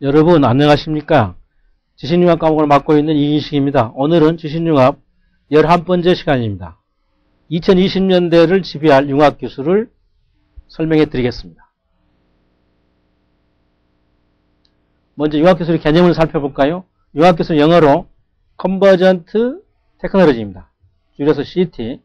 여러분 안녕하십니까? 지식융합 과목을 맡고 있는 이인식입니다. 오늘은 지식융합 11번째 시간입니다. 2020년대를 지배할 융합기술을 설명해 드리겠습니다. 먼저 융합기술의 개념을 살펴볼까요? 융합기술 영어로 Convergent Technology입니다. 줄여서 CT.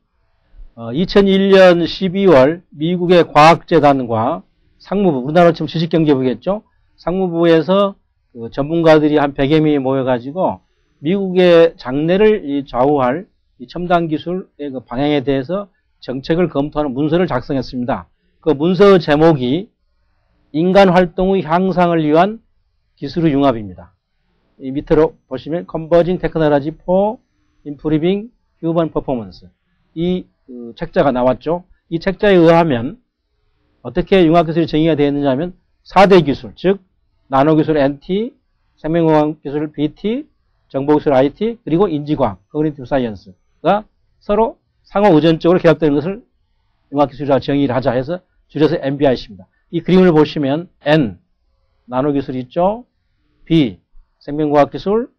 2001년 12월 미국의 과학재단과 상무부, 우리나라로 지금 지식경제부겠죠? 상무부에서 그 전문가들이 한 100여 명이 모여가지고 미국의 장래를 좌우할 이 첨단 기술의 그 방향에 대해서 정책을 검토하는 문서를 작성했습니다. 그 문서 제목이 인간 활동의 향상을 위한 기술의 융합입니다. 이 밑으로 보시면 Converging Technology for Improving Human Performance. 이 책자가 나왔죠. 이 책자에 의하면 어떻게 융합기술이 정의가 되어 있느냐 하면 4대 기술, 즉 나노기술 NT, 생명공학기술 BT, 정보기술 IT, 그리고 인지과학, Cognitive Science가 서로 상호 의존적으로 결합되는 것을 융합기술이라고 정의를 하자 해서 줄여서 NBIC입니다. 이 그림을 보시면 N, 나노기술 있죠. B, 생명과학기술,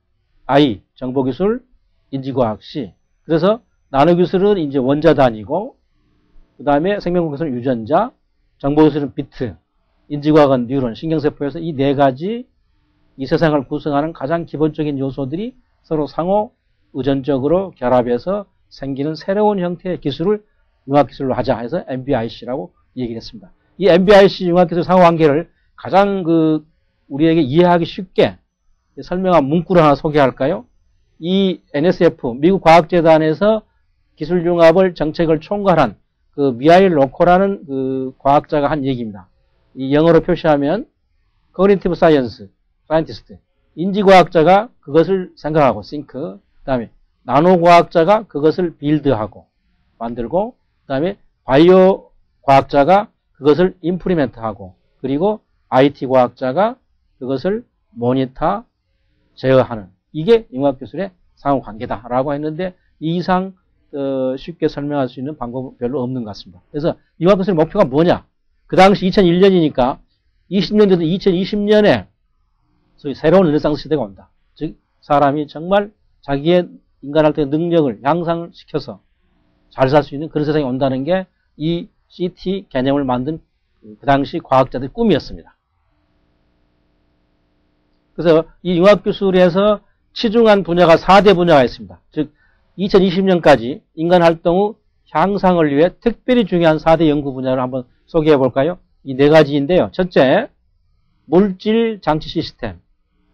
I, 정보기술, 인지과학 C. 그래서 나노기술은 이제 원자 단위고, 그 다음에 생명과학기술은 유전자, 정보기술은 비트, 인지과학은 뉴런, 신경세포에서 이 네 가지 이 세상을 구성하는 가장 기본적인 요소들이 서로 상호 의존적으로 결합해서 생기는 새로운 형태의 기술을 융합기술로 하자 해서 NBIC라고 얘기를 했습니다. 이 NBIC 융합기술 상호관계를 가장 우리에게 이해하기 쉽게 설명한 문구를 하나 소개할까요? 이 NSF, 미국 과학재단에서 기술융합을 정책을 총괄한 그 미하일 로코라는 그 과학자가 한 얘기입니다. 이 영어로 표시하면 Cognitive Science, Scientist, 인지과학자가 그것을 생각하고 think, 그 다음에 나노과학자가 그것을 build하고 만들고, 그 다음에 바이오 과학자가 그것을 implement하고, 그리고 IT 과학자가 그것을 모니터, 제어하는, 이게 융합기술의 상호관계다라고 했는데 이 이상 쉽게 설명할 수 있는 방법은 별로 없는 것 같습니다. 그래서 융합기술의 목표가 뭐냐? 그 당시 2001년이니까 20년 전에 2020년에 소위 새로운 르네상스 시대가 온다. 즉 사람이 정말 자기의 인간활동의 능력을 향상시켜서 잘 살 수 있는 그런 세상이 온다는 게 이 CT 개념을 만든 그 당시 과학자들의 꿈이었습니다. 그래서 이 융합기술에서 치중한 분야가 4대 분야가 있습니다. 즉 2020년까지 인간활동의 향상을 위해 특별히 중요한 4대 연구 분야를 한번 소개해 볼까요? 이 네 가지인데요. 첫째, 물질 장치 시스템.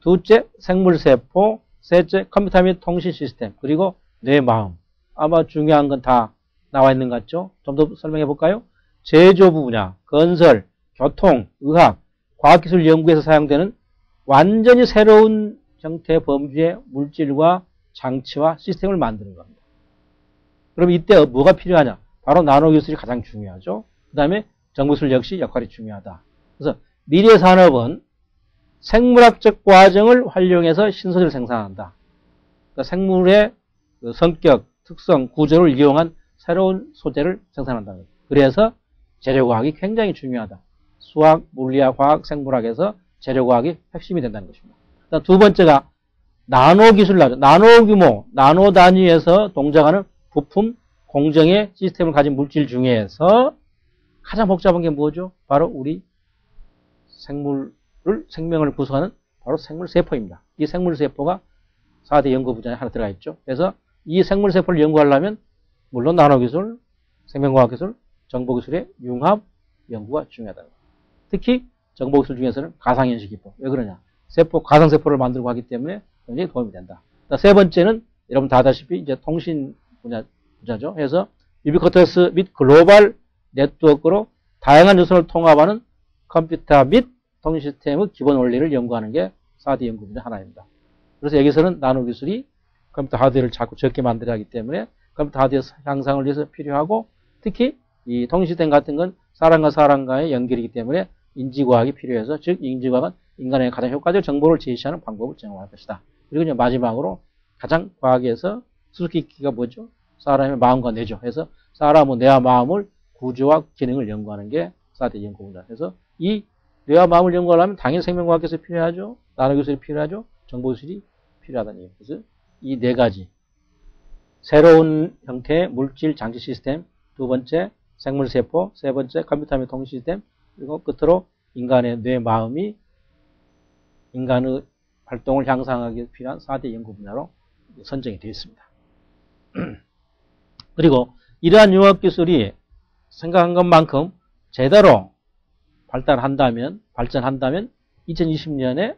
둘째, 생물세포. 셋째, 컴퓨터 및 통신 시스템. 그리고 뇌, 마음. 아마 중요한 건 다 나와 있는 것 같죠? 좀 더 설명해 볼까요? 제조부 분야, 건설, 교통, 의학, 과학기술 연구에서 사용되는 완전히 새로운 형태의 범주의 물질과 장치와 시스템을 만드는 겁니다. 그럼 이때 뭐가 필요하냐? 바로 나노기술이 가장 중요하죠. 그 다음에 정보기술 역시 역할이 중요하다. 그래서 미래 산업은 생물학적 과정을 활용해서 신소재를 생산한다. 그러니까 생물의 성격, 특성, 구조를 이용한 새로운 소재를 생산한다. 그래서 재료과학이 굉장히 중요하다. 수학, 물리학, 화학, 생물학에서 재료과학이 핵심이 된다는 것입니다. 두 번째가 나노기술 나죠. 나노규모, 나노 단위에서 동작하는 부품, 공정의 시스템을 가진 물질 중에서 가장 복잡한 게 뭐죠? 바로 우리 생명을 구성하는 바로 생물세포입니다. 이 생물세포가 4대 연구 분야에 하나 들어가 있죠. 그래서 이 생물세포를 연구하려면 물론 나노기술, 생명과학기술, 정보기술의 융합 연구가 중요하다. 특히 정보기술 중에서는 가상현실 기법. 왜 그러냐? 가상세포를 만들고 하기 때문에 굉장히 도움이 된다. 세 번째는 여러분 다 아다시피 이제 통신 분야죠. 그래서 유비쿼터스 및 글로벌 네트워크로 다양한 요소를 통합하는 컴퓨터 및 통신 시스템의 기본 원리를 연구하는 게 4대 연구 분야 하나입니다. 그래서 여기서는 나노기술이 컴퓨터 하드웨어를 자꾸 적게 만들어야 하기 때문에 컴퓨터 하드웨어 향상을 위해서 필요하고, 특히 이 통신 시스템 같은 건 사람과 사람과의 연결이기 때문에 인지과학이 필요해서, 즉 인지과학은 인간에게 가장 효과적 정보를 제시하는 방법을 제공할 것이다. 그리고 이제 마지막으로 가장 과학에서 수수께끼가 뭐죠? 사람의 마음과 뇌죠. 그래서 사람의 뇌와 마음을 구조와 기능을 연구하는 게 4대 연구 분야. 그래서 이 뇌와 마음을 연구하려면 당연히 생명과학 기술이 필요하죠. 나노 기술이 필요하죠. 정보 기술이 필요하다는 얘기예요. 그래서 이 네 가지 새로운 형태의 물질 장치 시스템, 두 번째 생물세포, 세 번째 컴퓨터 및 통신 시스템, 그리고 끝으로 인간의 뇌, 마음이 인간의 활동을 향상하기 위해 필요한 4대 연구 분야로 선정이 되어 있습니다. 그리고 이러한 융합기술이 생각한 것만큼 제대로 발전한다면 2020년에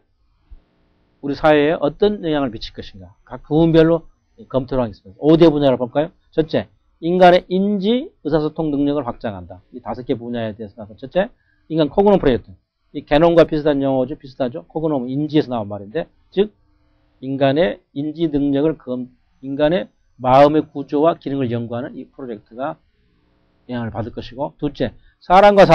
우리 사회에 어떤 영향을 미칠 것인가. 각 부분별로 검토를 하겠습니다. 5대 분야를 볼까요? 첫째, 인간의 인지, 의사소통 능력을 확장한다. 이 5개 분야에 대해서 나서 첫째, 인간 코그노 프로젝트. 이 개놈과 비슷한 용어죠. 비슷하죠. 코그노는 인지에서 나온 말인데, 즉 인간의 인지 능력을 인간의 마음의 구조와 기능을 연구하는 이 프로젝트가 영향을 받을 것이고, 둘째, 사람과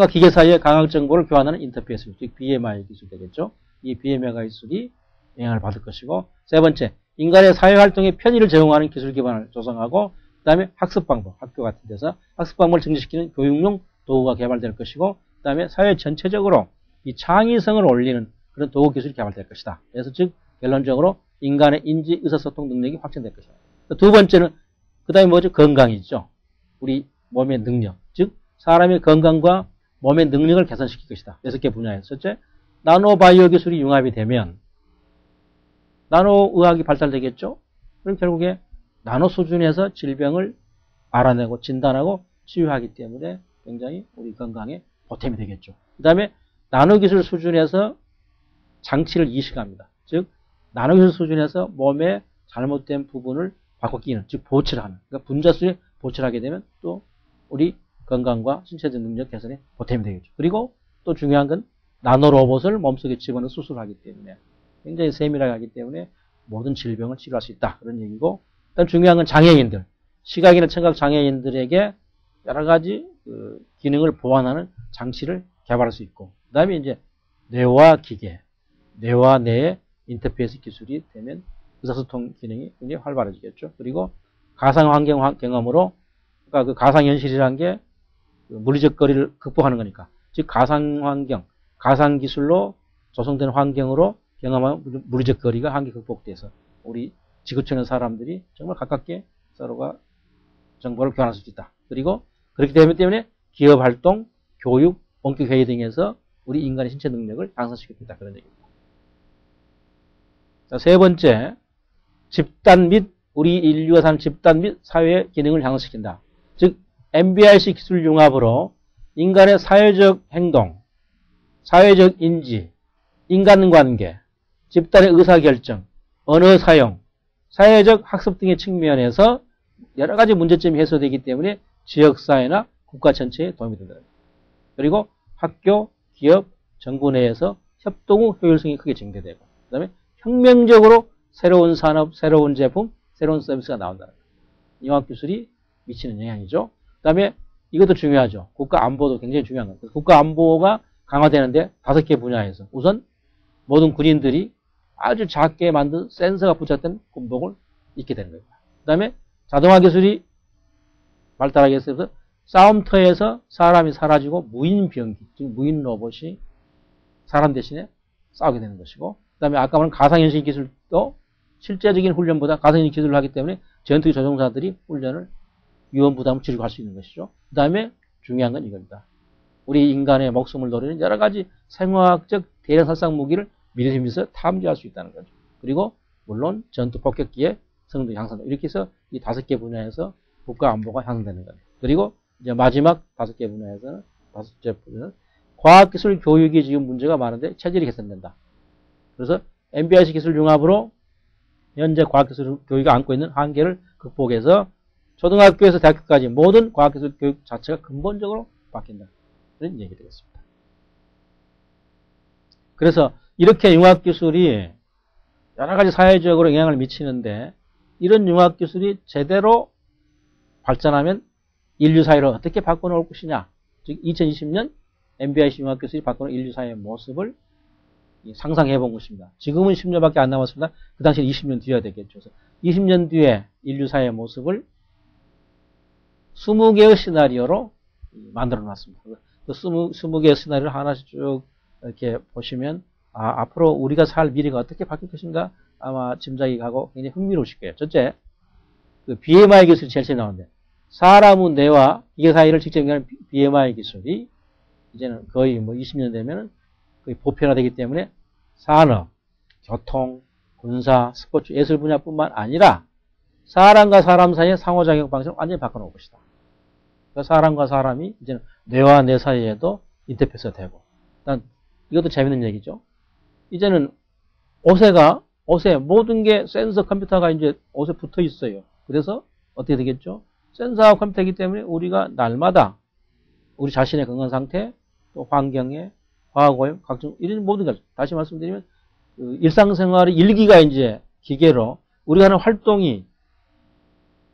기계 사이의 강학 정보를 교환하는 인터페이스, 즉 BMI 기술 되겠죠. 이 BMI 기술이 영향을 받을 것이고, 세 번째, 인간의 사회활동에 편의를 제공하는 기술 기반을 조성하고, 그 다음에 학습 방법, 학교 같은 데서 학습 방법을 증진시키는 교육용 도구가 개발될 것이고, 그 다음에 사회 전체적으로 이 창의성을 올리는 그런 도구 기술이 개발될 것이다. 그래서 즉 결론적으로 인간의 인지, 의사소통 능력이 확장될 것이다. 두 번째는 그 다음에 뭐죠? 건강이죠. 우리 몸의 능력, 즉 사람의 건강과 몸의 능력을 개선시킬 것이다. 6개 분야에서. 첫째, 나노바이오 기술이 융합이 되면 나노의학이 발달되겠죠. 그럼 결국에 나노 수준에서 질병을 알아내고 진단하고 치유하기 때문에 굉장히 우리 건강에 보탬이 되겠죠. 그 다음에 나노기술 수준에서 장치를 이식합니다. 즉 나노기술 수준에서 몸의 잘못된 부분을 바꿔 끼는, 즉 보치를 하는, 그러니까 분자수에 보치를 하게 되면 또 우리 건강과 신체적 능력 개선에 보탬이 되겠죠. 그리고 또 중요한 건 나노로봇을 몸속에 집어넣어 수술하기 때문에 굉장히 세밀하게 하기 때문에 모든 질병을 치료할 수 있다. 그런 얘기고, 일단 중요한 건 장애인들, 시각이나 청각 장애인들에게 여러 가지 기능을 보완하는 장치를 개발할 수 있고, 그 다음에 이제 뇌와 기계, 뇌와 뇌의 인터페이스 기술이 되면 의사소통 기능이 굉장히 활발해지겠죠. 그리고 가상환경 경험으로, 그러니까 그 가상현실이라는 게 물리적 거리를 극복하는 거니까, 즉 가상환경, 가상기술로 조성된 환경으로 경험한 물리적 거리가 한계 극복돼서 우리 지구촌의 사람들이 정말 가깝게 서로가 정보를 교환할 수 있다. 그리고 그렇기 때문에 기업활동, 교육, 원격회의 등에서 우리 인간의 신체 능력을 향상시켰다. 그런 얘기입니다. 자, 세 번째, 집단 및 우리 인류가 사는 집단 및 사회의 기능을 향상시킨다. 즉 MBIC 기술 융합으로 인간의 사회적 행동, 사회적 인지, 인간관계, 집단의 의사결정, 언어 사용, 사회적 학습 등의 측면에서 여러 가지 문제점이 해소되기 때문에 지역사회나 국가 전체에 도움이 된다. 그리고 학교, 기업, 정부 내에서 협동 후 효율성이 크게 증대되고, 그 다음에 혁명적으로 새로운 산업, 새로운 제품, 새로운 서비스가 나온다는 거예요. 융합기술이 미치는 영향이죠. 그 다음에 이것도 중요하죠. 국가안보도 굉장히 중요한 거예요. 국가안보가 강화되는데 5개 분야에서 우선 모든 군인들이 아주 작게 만든 센서가 붙였던 군복을 입게 되는 겁니다. 그 다음에 자동화 기술이 발달하게 해서 싸움터에서 사람이 사라지고 무인 병기, 즉 무인 로봇이 사람 대신에 싸우게 되는 것이고, 그 다음에 아까 말한 가상현실 기술도 실제적인 훈련보다 가상현실 기술을 하기 때문에 전투기 조종사들이 훈련을 위험 부담을 줄이고 할 수 있는 것이죠. 그 다음에 중요한 건 이겁니다. 우리 인간의 목숨을 노리는 여러 가지 생화학적 대량 살상 무기를 미리미리서 탐지할 수 있다는 거죠. 그리고 물론 전투 폭격기의 성능도 향상된다. 이렇게 해서 이 5개 분야에서 국가 안보가 향상되는 거예요. 그리고 이제 마지막 5개 분야에서는 5째 분야는 과학기술 교육이 지금 문제가 많은데 체질이 개선된다. 그래서 MBIC 기술 융합으로 현재 과학기술 교육이 안고 있는 한계를 극복해서 초등학교에서 대학교까지 모든 과학기술 교육 자체가 근본적으로 바뀐다. 그런 얘기 되겠습니다. 그래서 이렇게 융합기술이 여러 가지 사회적으로 영향을 미치는데, 이런 융합기술이 제대로 발전하면 인류 사회를 어떻게 바꿔놓을 것이냐. 즉 2020년 MBIC 융합기술이 바꿔놓은 인류 사회의 모습을 상상해 본 것입니다. 지금은 10년밖에 안 남았습니다. 그 당시에 20년 뒤여야 되겠죠. 그래서 20년 뒤에 인류 사회의 모습을 20개의 시나리오로 만들어 놨습니다. 그 20개의 시나리오를 하나씩 쭉 이렇게 보시면, 앞으로 우리가 살 미래가 어떻게 바뀔 것인가 아마 짐작이 가고 굉장히 흥미로우실 거예요. 첫째, 그 BMI 기술이 제일 나오는데, 사람의 뇌와 기계 사이를 직접 연결하는 BMI 기술이 이제는 거의 뭐 20년 되면 거의 보편화되기 때문에 산업, 교통, 군사, 스포츠, 예술 분야뿐만 아니라 사람과 사람 사이의 상호작용 방식을 완전히 바꿔놓을 것이다. 그러니까 사람과 사람이 이제는 뇌와 뇌 사이에도 인터페이스가 되고, 일단 이것도 재밌는 얘기죠. 이제는 옷에 모든 게 센서 컴퓨터가 이제 옷에 붙어 있어요. 그래서 어떻게 되겠죠? 센서와 컴퓨터이기 때문에 우리가 날마다 우리 자신의 건강 상태, 또 환경에 화학오염, 각종 이런 모든 것, 다시 말씀드리면 그 일상생활의 일기가 이제 기계로 우리가 하는 활동이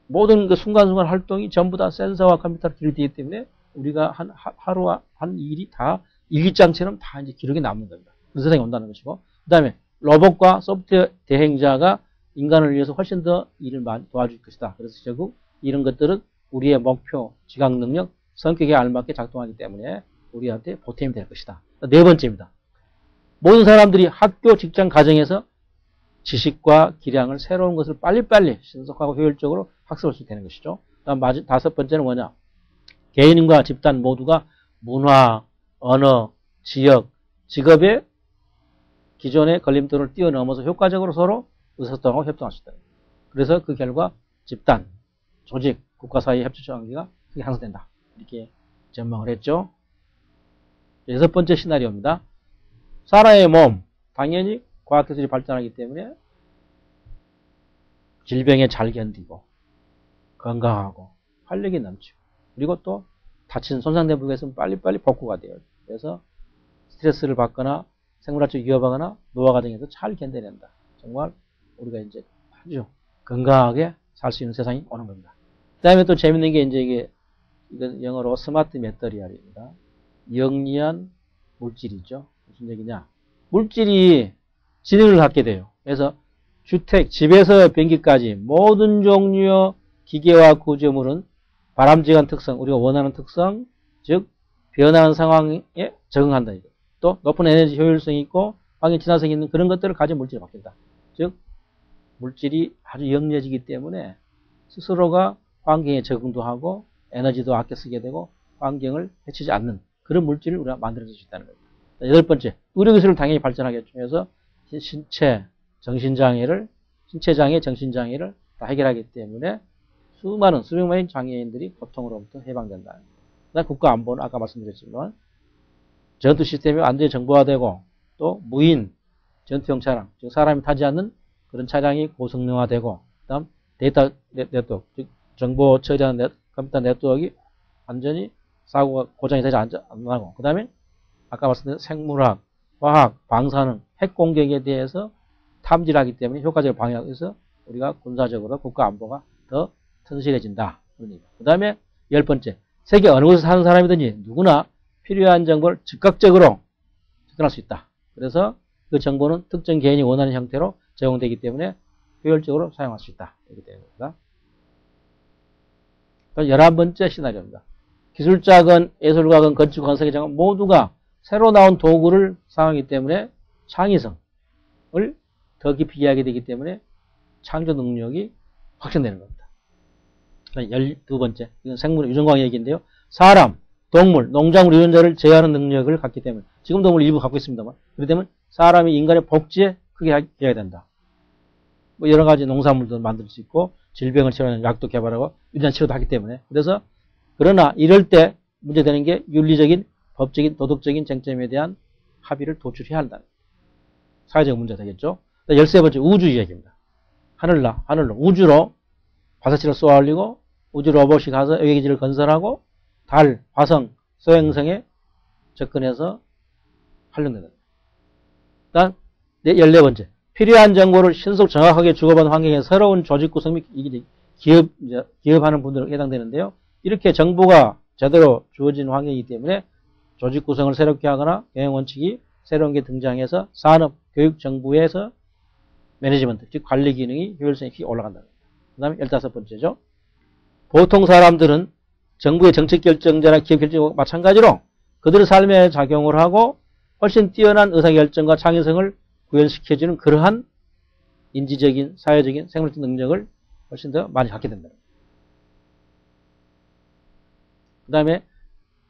모든 그 순간순간 활동이 전부 다 센서와 컴퓨터로 기록되기 때문에 우리가 하루와 한 일이 다 일기장처럼 다 이제 기록이 남는 겁니다. 그런 세상이 온다는 것이고, 그 다음에 로봇과 소프트웨어 대행자가 인간을 위해서 훨씬 더 일을 많이 도와줄 것이다. 그래서 결국 이런 것들은 우리의 목표, 지각 능력, 성격에 알맞게 작동하기 때문에 우리한테 보탬이 될 것이다. 네 번째입니다. 모든 사람들이 학교, 직장, 가정에서 지식과 기량을 새로운 것을 빨리빨리 신속하고 효율적으로 학습할 수 되는 것이죠. 다음 다섯 번째는 뭐냐? 개인과 집단 모두가 문화, 언어, 지역, 직업의 기존의 걸림돌을 뛰어넘어서 효과적으로 서로 의사소통하고 협동할 수 있다. 그래서 그 결과 집단, 조직, 국가 사이의 협조적 관계가 크게 향상된다. 이렇게 전망을 했죠. 여섯 번째 시나리오입니다. 사람의 몸, 당연히 과학기술이 발전하기 때문에 질병에 잘 견디고 건강하고 활력이 넘치고, 그리고 또 다친 손상된 부위가 있으면 빨리빨리 복구가 돼요. 그래서 스트레스를 받거나 생물학적 위협하거나 노화 과정에서 잘 견뎌낸다. 정말 우리가 이제 아주 건강하게 살 수 있는 세상이 오는 겁니다. 그 다음에 또 재밌는 게 이제 이건 영어로 스마트 메터리얼입니다. 영리한 물질이죠. 무슨 얘기냐? 물질이 지능을 갖게 돼요. 그래서 주택, 집에서 변기까지 모든 종류의 기계와 구조물은 바람직한 특성, 우리가 원하는 특성, 즉 변화하는 상황에 적응한다. 또 높은 에너지 효율성이 있고 환경 친화성이 있는 그런 것들을 가진 물질이 바뀐다. 즉 물질이 아주 영리해지기 때문에 스스로가 환경에 적응도 하고 에너지도 아껴 쓰게 되고 환경을 해치지 않는 그런 물질을 우리가 만들어낼 수 있다는 겁니다. 여덟 번째, 의료기술을 당연히 발전하겠죠. 그래서 신체 장애, 정신장애를 다 해결하기 때문에 수백만의 장애인들이 고통으로부터 해방된다. 그다음 국가안보는 아까 말씀드렸지만 전투 시스템이 완전히 정보화되고 또 무인 전투용 차량, 즉 사람이 타지 않는 그런 차량이 고성능화되고, 그다음 데이터 네트워크, 즉 정보 처리하는 컴퓨터 네트워크가 완전히 사고가 고장이 되지 않고, 그 다음에 아까 말씀드린 생물학, 화학, 방사능, 핵 공격에 대해서 탐지를 하기 때문에 효과적으로 방어하기 위해서 우리가 군사적으로 국가안보가 더 튼실해진다. 그 다음에 열 번째, 세계 어느 곳에 사는 사람이든지 누구나 필요한 정보를 즉각적으로 접근할 수 있다. 그래서 그 정보는 특정 개인이 원하는 형태로 제공되기 때문에 효율적으로 사용할 수 있다. 이렇게 되는 겁니다. 11번째 시나리오입니다. 기술자건 예술가건 건축 건설기장은 모두가 새로 나온 도구를 사용하기 때문에 창의성을 더 깊이 이해하게 되기 때문에 창조 능력이 확장되는 겁니다. 12번째, 이건 생물의 유전과학 얘기인데요. 사람, 동물, 농작물 유전자를 제어하는 능력을 갖기 때문에, 지금 동물 일부 갖고 있습니다만, 그렇기 때문에 사람이 인간의 복지에 크게 기여해야 된다. 뭐 여러 가지 농산물도 만들 수 있고 질병을 치료하는 약도 개발하고 유전 치료도 하기 때문에, 그래서 그러나 이럴 때 문제되는 게 윤리적인, 법적인, 도덕적인 쟁점에 대한 합의를 도출해야 한다. 사회적 문제가 되겠죠. 13번째 우주 이야기입니다. 하늘로 우주로 발사체를 쏘아 올리고 우주 로봇이 가서 여기지를 건설하고 달, 화성, 소행성에 접근해서 활용된다. 일단 14번째, 필요한 정보를 신속 정확하게 주고받는 환경에 새로운 조직 구성 및 기업하는 분들에 해당되는데요. 이렇게 정보가 제대로 주어진 환경이기 때문에 조직 구성을 새롭게 하거나 경영 원칙이 새로운 게 등장해서 산업, 교육, 정부에서 매니지먼트, 즉 관리 기능이 효율성이 올라간다. 그 다음에 15번째죠. 보통 사람들은 정부의 정책 결정자나 기업 결정자와 마찬가지로 그들의 삶에 작용을 하고 훨씬 뛰어난 의사결정과 창의성을 구현시켜주는 그러한 인지적인, 사회적인, 생물적 능력을 훨씬 더 많이 갖게 된다. 그 다음에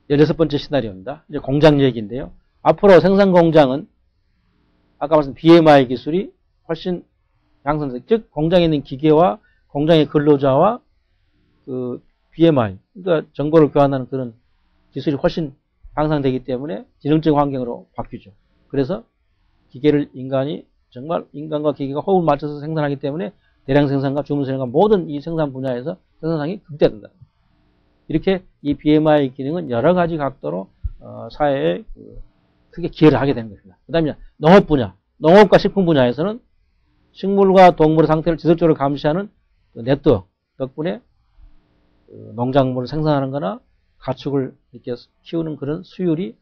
16번째 시나리오입니다. 이제 공장 얘기인데요. 앞으로 생산 공장은 아까 말씀 BMI 기술이 훨씬 향상돼, 즉 공장에 있는 기계와 공장의 근로자와 그 BMI, 그러니까 정보를 교환하는 그런 기술이 훨씬 향상되기 때문에 지능적 환경으로 바뀌죠. 그래서 기계를 인간이 정말 인간과 기계가 호흡을 맞춰서 생산하기 때문에 대량 생산과 주문 생산과 모든 이 생산 분야에서 생산량이 극대화된다. 이렇게 이 BMI 기능은 여러 가지 각도로 사회에 크게 기여를 하게 되는 것입니다. 그 다음에 농업 분야, 농업과 식품 분야에서는 식물과 동물의 상태를 지속적으로 감시하는 네트워크 덕분에 농작물을 생산하는 거나 가축을 이렇게 키우는 그런 수율이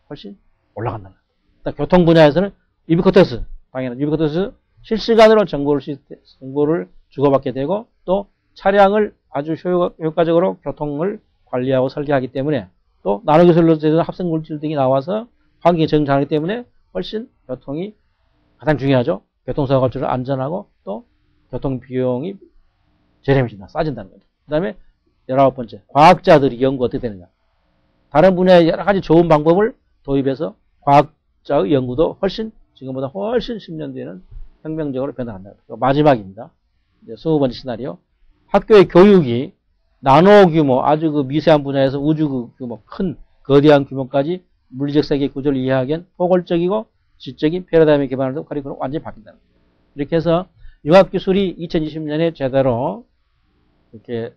훨씬 올라간다. 교통 분야에서는 유비쿼터스, 당연히 유비쿼터스 실시간으로 정보를 주고받게 되고 또 차량을 아주 효과적으로 교통을 관리하고 설계하기 때문에 또 나노기술로 제조한 합성물질 등이 나와서 환경에 적응하기 때문에 훨씬 교통이 가장 중요하죠. 교통사고 갈수록 안전하고 또 교통 비용이 저렴해진다, 싸진다는 거죠. 그 다음에 19번째, 과학자들이 연구 어떻게 되느냐. 다른 분야에 여러 가지 좋은 방법을 도입해서 과학자의 연구도 훨씬, 지금보다 훨씬 10년 뒤에는 혁명적으로 변화한다. 마지막입니다. 이제 20번째 시나리오. 학교의 교육이 나노 규모, 아주 그 미세한 분야에서 우주 규모, 큰, 거대한 규모까지 물리적 세계 구조를 이해하기 위한 포괄적이고 지적인 패러다임의 개발도 커리큘럼 완전히 바뀐다는 거예요. 이렇게 해서 융합기술이 2020년에 제대로 이렇게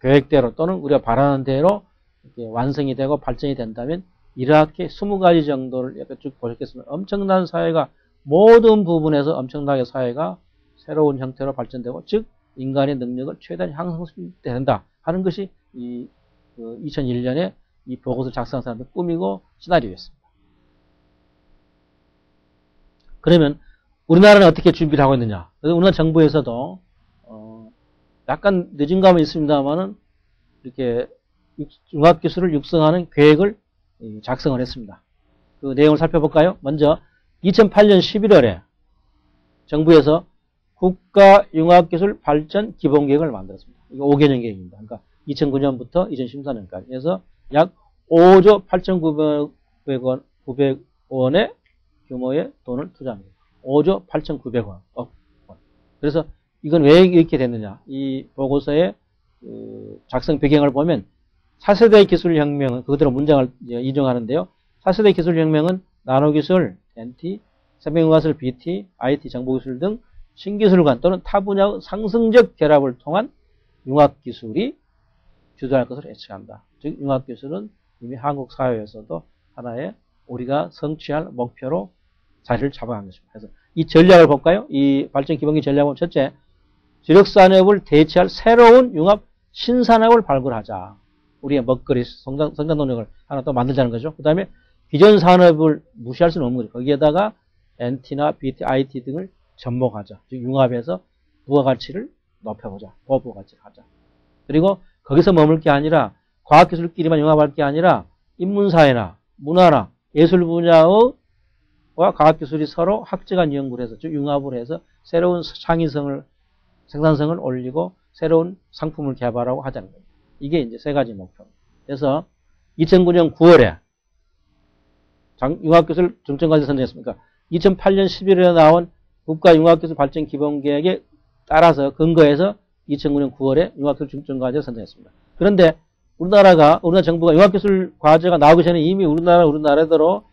계획대로 또는 우리가 바라는 대로 이렇게 완성이 되고 발전이 된다면 이렇게 20가지 정도를 이렇게 쭉 보셨겠으면 엄청난 사회가 모든 부분에서 엄청나게 사회가 새로운 형태로 발전되고 즉 인간의 능력을 최대한 향상시켜야 하는 것이 이 2001년에 이 보고서를 작성한 사람의 꿈이고 시나리오였습니다. 그러면 우리나라는 어떻게 준비를 하고 있느냐? 우리나라 정부에서도 약간 늦은 감은 있습니다만은 이렇게 융합기술을 육성하는 계획을 작성을 했습니다. 그 내용을 살펴볼까요? 먼저 2008년 11월에 정부에서 국가융합기술 발전 기본계획을 만들었습니다. 이거 5개년 계획입니다. 그러니까 2009년부터 2014년까지. 그래서 약 5조 8,900원의 규모의 돈을 투자합니다. 5조 8,900원. 그래서 이건 왜 이렇게 됐느냐. 이 보고서의 작성 배경을 보면 4세대 기술혁명은 그대로 문장을 인용하는데요. 4세대 기술혁명은 나노기술, NT, 생명과학기술, BT, IT, 정보기술 등 신기술 간 또는 타 분야의 상승적 결합을 통한 융합기술이 주도할 것으로 예측한다. 즉 융합기술은 이미 한국 사회에서도 하나의 우리가 성취할 목표로 자리를 잡아간 것입니다. 그래서 이 전략을 볼까요? 이 발전 기본기 전략은 첫째, 주력산업을 대체할 새로운 융합 신산업을 발굴하자. 우리의 먹거리, 성장 동력을 하나 또 만들자는 거죠. 그 다음에 기존 산업을 무시할 수는 없는 거죠. 거기에다가 NT나 BT, IT 등을 접목하자. 즉 융합해서 부가가치를 높여보자. 고부가치를 하자. 그리고 거기서 머물 게 아니라 과학기술끼리만 융합할 게 아니라 인문사회나 문화나 예술 분야와 과학기술이 서로 학제간 연구를 해서 즉 융합을 해서 새로운 창의성을 생산성을 올리고 새로운 상품을 개발하고 하자는 겁니다. 이게 이제 세 가지 목표입니다. 그래서 2009년 9월에 융합기술 중점과제 선정했습니다. 2008년 11월에 나온 국가융합기술 발전 기본계획에 따라서 근거해서 2009년 9월에 융합기술 중점과제를 선정했습니다. 그런데 우리나라 정부가 융합기술 과제가 나오기 전에 이미 우리나라대로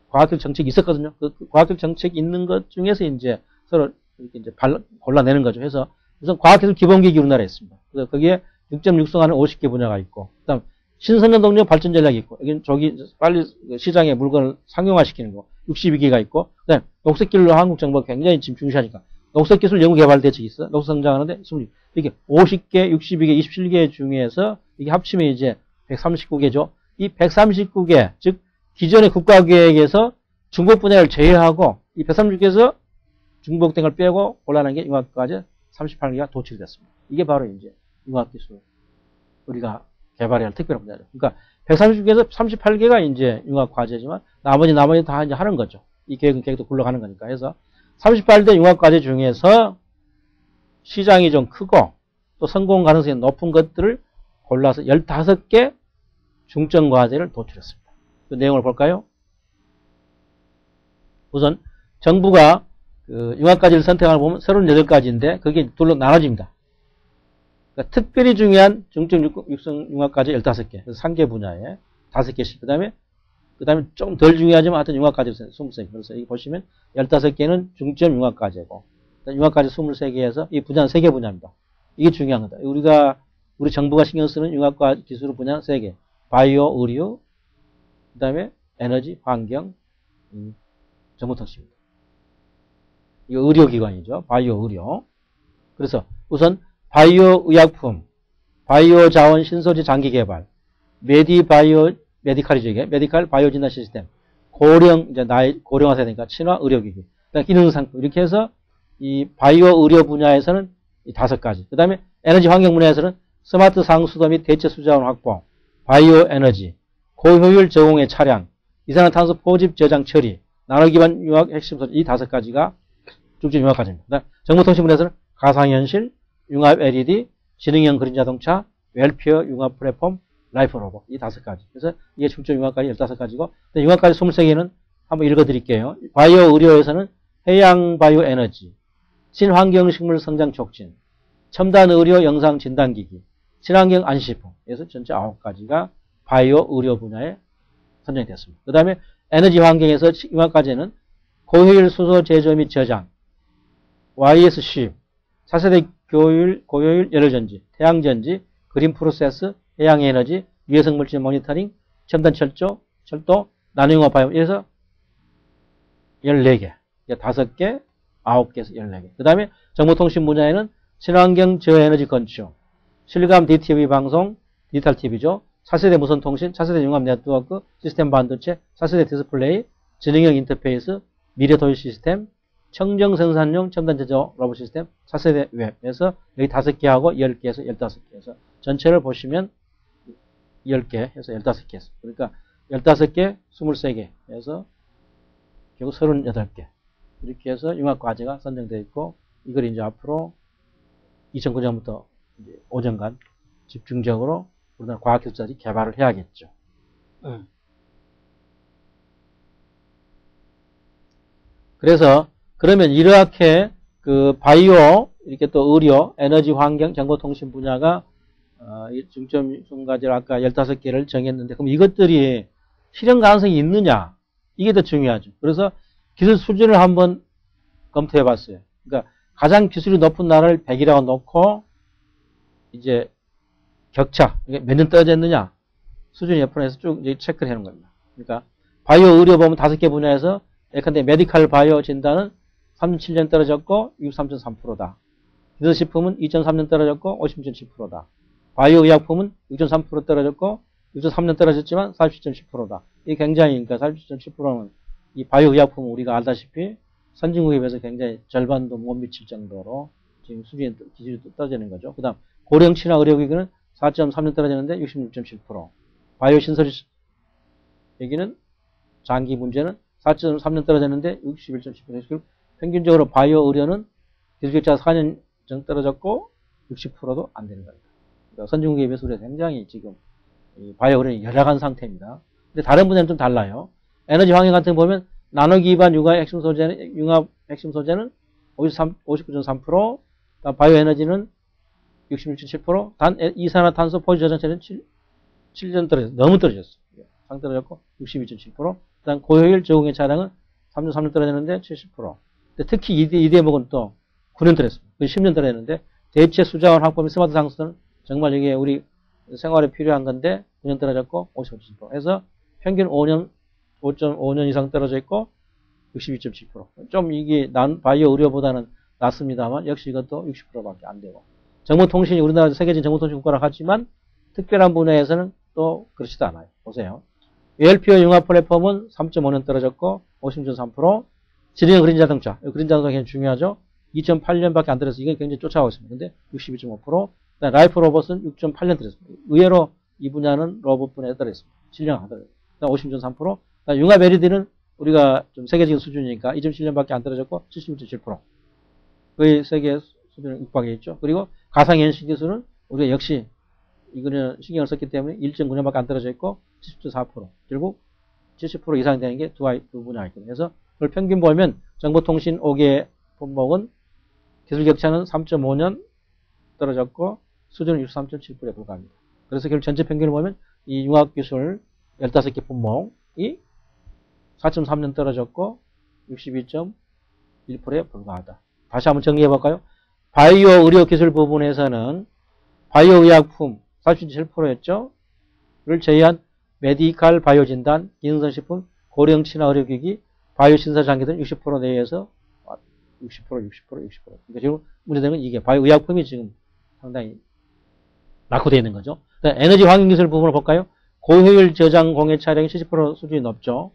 과학기술 정책이 있었거든요. 그 과학기술 정책이 있는 것 중에서 이제 서로 이렇게 이제 골라내는 거죠. 그래서 우선 과학기술 기본계획이 우리나라에 있습니다. 그래서 거기에 6.6성하는 50개 분야가 있고, 그 다음 신선전 동력 발전 전략이 있고, 여기는 빨리 시장에 물건을 상용화시키는 거 62개가 있고, 그 다음 녹색기술로 한국 정부가 굉장히 지금 중시하니까 녹색기술 연구개발 대책이 있어. 녹색성장하는데 이게 50개, 62개, 27개 중에서 이게 합치면 이제 139개죠. 이 139개, 즉 기존의 국가계획에서 중복 분야를 제외하고 이 139개에서 중복된 걸 빼고 골라낸 게 융합과제 38개가 도출이 됐습니다. 이게 바로 이제 융합기술 우리가 개발해야 할 특별한 분야죠. 그러니까 130개에서 38개가 이제 융합과제지만 나머지 다 이제 하는 거죠. 이 계획도 굴러가는 거니까 해서 38대 융합과제 중에서 시장이 좀 크고 또 성공 가능성이 높은 것들을 골라서 15개 중점과제를 도출했습니다. 그 내용을 볼까요? 우선 정부가 그 융합과제를 선택하는 보면 38가지인데 그게 둘로 나눠집니다. 그러니까 특별히 중요한 중점 육성 융합과제 15개. 그래서 3개 분야에 5개씩. 그 다음에 좀 덜 중요하지만 하여튼 융합과제 20개. 그래서 여기 보시면 15개는 중점 융합과제고 융합과제 23개에서 이 분야는 3개 분야입니다. 이게 중요한 거다. 우리 정부가 신경 쓰는 융합과 기술 분야 3개. 바이오, 의료, 그 다음에 에너지, 환경, 정보통신입니다. 이거 의료기관이죠. 바이오, 의료. 그래서 우선 바이오 의약품, 바이오 자원 신소재 장기 개발, 메디칼이죠, 이게. 메디칼 바이오 진단 시스템, 이제 고령화 세대니까 친화 의료기기, 기능 상품. 이렇게 해서 이 바이오 의료 분야에서는 이 5가지. 그 다음에 에너지 환경 분야에서는 스마트 상수도 및 대체 수자원 확보, 바이오 에너지, 고효율 저공해 차량, 이산화탄소 포집 저장 처리, 나노 기반 융합 핵심 소재 이 5가지가 중점 융합과제입니다. 정보통신 분야에서는 가상현실, 융합 LED, 지능형 그린 자동차, 웰피어 융합 플랫폼, 라이프 로봇 이 5가지. 그래서 이게 중점 융합과제 15가지고 융합과제 23개는 한번 읽어드릴게요. 바이오 의료에서는 해양 바이오 에너지, 친환경 식물 성장 촉진, 첨단 의료 영상 진단기기, 친환경 안시품. 그래서 전체 9가지가 바이오 의료 분야에 선정이 됐습니다. 그 다음에 에너지 환경에서 융합과제는 고효율 수소 제조 및 저장, YS10, 4세대 고효율 열혈전지, 태양전지, 그린 프로세스, 해양에너지, 유해성물질 모니터링, 첨단 철도, 나노융합 바이오. 이래서 14개. 5개, 9개에서 14개. 그 다음에 정보통신 분야에는 친환경 저에너지 건축, 실감 DTV 방송, 디지털 TV죠. 4세대 무선통신, 4세대 융합 네트워크, 시스템 반도체, 4세대 디스플레이, 지능형 인터페이스, 미래 도시 시스템, 청정 생산용 첨단 제조 로봇 시스템, 4세대 웹에서 여기 5개하고 10개에서 15개에서 전체를 보시면 10개 해서 15개 했습니다. 그러니까 15개, 23개 해서 결국 38개. 이렇게 해서 융합과제가 선정되어 있고 이걸 이제 앞으로 2009년부터 5년간 집중적으로 우리나라 과학기술자들이 개발을 해야겠죠. 그래서 그러면 이렇게 그 바이오, 이렇게 또 의료, 에너지, 환경, 정보통신 분야가 중점 과제를 아까 15개를 정했는데 그럼 이것들이 실현 가능성이 있느냐? 이게 더 중요하죠. 그래서 기술 수준을 한번 검토해 봤어요. 그러니까 가장 기술이 높은 나라를 100이라고 놓고 이제 격차, 몇 년 떨어져 있느냐? 수준이 옆으로 해서 쭉 이제 체크를 해놓은 겁니다. 그러니까 바이오 의료 보면 5개 분야에서 예컨대 메디칼 바이오 진단은 3.7년 떨어졌고 63.3%다. 기술식품은 2.3년 떨어졌고 56.7%다. 바이오 의약품은 6.3% 떨어졌고 6.3년 떨어졌지만 47.10%다. 이게 굉장히, 그러니까 47.7%는 이 바이오 의약품은 우리가 알다시피 선진국에 비해서 굉장히 절반도 못 미칠 정도로 지금 수준이, 기술이 떨어지는 거죠. 그 다음, 고령 친화 의료기기는 4.3년 떨어졌는데 66.7%. 바이오 신설이 여기는 장기 문제는 4.3년 떨어졌는데 61.10%. 평균적으로 바이오 의료는 기술격차가 4년 정도 떨어졌고 60%도 안 되는 겁니다. 그러니까 선진국에 비해서 우리가 굉장히 지금 이 바이오 의료는 열악한 상태입니다. 근데 다른 분야는 좀 달라요. 에너지 환경 같은 거 보면 나노 기반 융합 핵심 소재는 59.3%, 바이오 에너지는 66.7%, 단 이산화탄소 포집 저장체는 7년 떨어졌어요. 너무 떨어졌어요. 상 떨어졌고 62.7%. 그다음 고효율 저공해 차량은 3.3년 떨어졌는데 70%. 근데 특히 이 대목은 또 9년 떨어졌습니다. 10년 떨어졌는데 대체 수자원 확보 및 스마트 상수는 정말 이게 우리 생활에 필요한 건데 9년 떨어졌고 55.7%. 해서 평균 5.5년 이상 떨어져 있고 62.7%. 좀 이게 바이오 의료보다는 낫습니다만 역시 이것도 60%밖에 안 되고. 정보통신이 우리나라 세계적인 정보통신 국가라고 하지만 특별한 분야에서는 또 그렇지도 않아요. 보세요. 웰피어 융합 플랫폼은 3.5년 떨어졌고 56.3%. 지능형 그린 자동차. 그린 자동차가 굉장히 중요하죠. 2008년밖에 안 떨어져서 이건 굉장히 쫓아가고 있습니다. 근데 62.5%. 라이프 로봇은 6.8년 떨어졌습니다. 의외로 이 분야는 로봇분야에 들어있습니다. 실력하더라고요. 50.3%. 융합 LED는 우리가 좀 세계적인 수준이니까 2.7년밖에 안 떨어졌고 76.7%. 거의 세계 수준을 육박해 있죠. 그리고 가상현실 기술은 우리가 역시 이거는 신경을 썼기 때문에 1.9년밖에 안 떨어져 있고 70.4%. 결국 70% 이상 되는 게 두 분야가 있거든요. 그래서 그걸 평균 보면 정보통신 5개 품목은 기술 격차는 3.5년 떨어졌고 수준은 63.7%에 불과합니다. 그래서 결국 전체 평균을 보면 이 융합기술 15개 품목이 4.3년 떨어졌고 62.1%에 불과하다. 다시 한번 정리해 볼까요? 바이오 의료 기술 부분에서는 바이오 의약품 47%였죠. 를 제외한 메디칼 바이오 진단, 기능성식품, 고령 친화 의료기기, 바이오 신사 장기 등 60% 내에서 60%. 그러니까 지금 문제되는 건 이게 바이오 의약품이 지금 상당히 낙후되어 있는 거죠. 에너지 환경 기술 부분을 볼까요? 고효율 저장 공해 차량이 70% 수준이 높죠.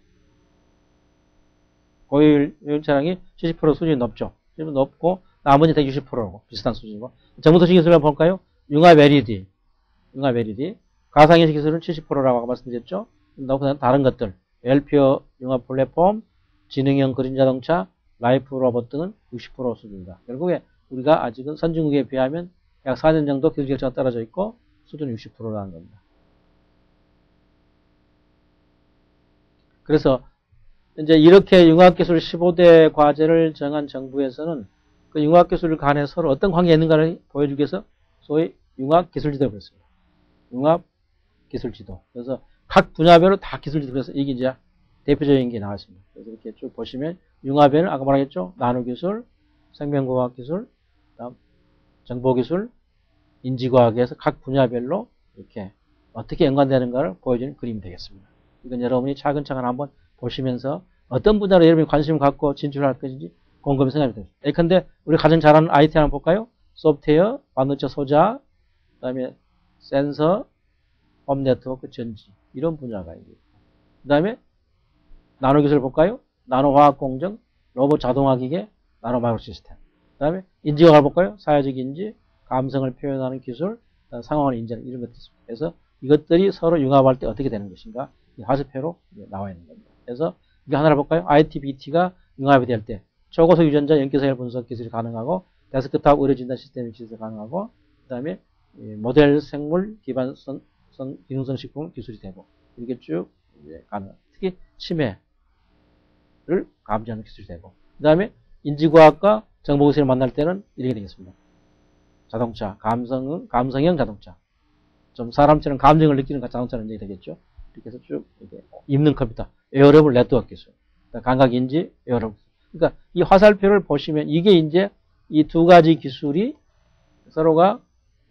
고효율 차량이 70% 수준이 높죠. 좀 높고 나머지 다 60%고 비슷한 수준이고. 정보통신 기술을 볼까요? 융합 LED. 가상현실 기술은 70%라고 말씀드렸죠. 그다음 다른 것들, LPO 융합 플랫폼, 지능형 그린 자동차, 라이프 로봇 등은 60% 수준이다. 결국에 우리가 아직은 선진국에 비하면 약 4년 정도 기술 격차가 떨어져 있고 수준 60%라는 겁니다. 그래서 이제 이렇게 융합기술 15대 과제를 정한 정부에서는 그 융합기술 간에 서로 어떤 관계가 있는가를 보여주기 위해서 소위 융합기술지도를 그랬습니다. 융합기술지도. 그래서 각 분야별로 다 기술지도. 그래서 이게 이제 대표적인 게 나왔습니다. 그래서 이렇게 쭉 보시면 융합에는 아까 말했죠. 나노기술, 생명과학기술, 그다음 정보기술, 인지과학에서 각 분야별로 이렇게 어떻게 연관되는가를 보여주는 그림이 되겠습니다. 이건 여러분이 차근차근 한번 보시면서 어떤 분야로 여러분이 관심을 갖고 진출할 것인지 곰곰이 생각이 됩니다. 예컨대 우리 가장 잘 아는 IT 하나 볼까요? 소프트웨어, 반도체 소자, 그 다음에 센서, 홈 네트워크, 전지 이런 분야가 있고 그 다음에 나노기술 볼까요? 나노화학 공정, 로봇 자동화 기계, 나노마이크로 시스템. 그 다음에 인지과학을 볼까요? 사회적 인지, 감성을 표현하는 기술, 상황을 인지하는 이런 것들이 있습니다. 그래서 이것들이 서로 융합할 때 어떻게 되는 것인가 화살표로 나와 있는 겁니다. 그래서 이거 하나를 볼까요? IT/BT가 융합이 될 때 초고속 유전자 연기서열 분석 기술이 가능하고 데스크탑 의료 진단 시스템 기술이 가능하고 그 다음에 모델 생물 기반 기능성 식품 기술이 되고 이렇게 쭉 가능합니다. 특히 치매를 감지하는 기술이 되고 그 다음에 인지과학과 정보기술을 만날 때는 이렇게 되겠습니다. 자동차, 감성형 자동차. 좀 사람처럼 감정을 느끼는 자동차는 이제 되겠죠. 이렇게 해서 쭉 이렇게 입는 컴퓨터, 웨어러블 네트워크 기술, 감각인지 웨어러블. 그러니까 이 화살표를 보시면 이게 이제 이 두 가지 기술이 서로가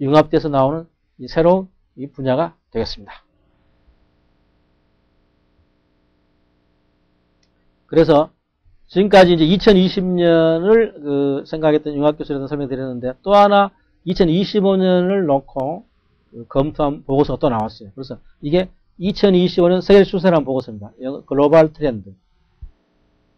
융합돼서 나오는 이 새로운 이 분야가 되겠습니다. 그래서 지금까지 이제 2020년을 생각했던 융합기술에 설명드렸는데 또 하나 2025년을 놓고 검토한 보고서가 또 나왔어요. 그래서 이게 2025년 세계 추세라는 보고서입니다. 글로벌 트렌드.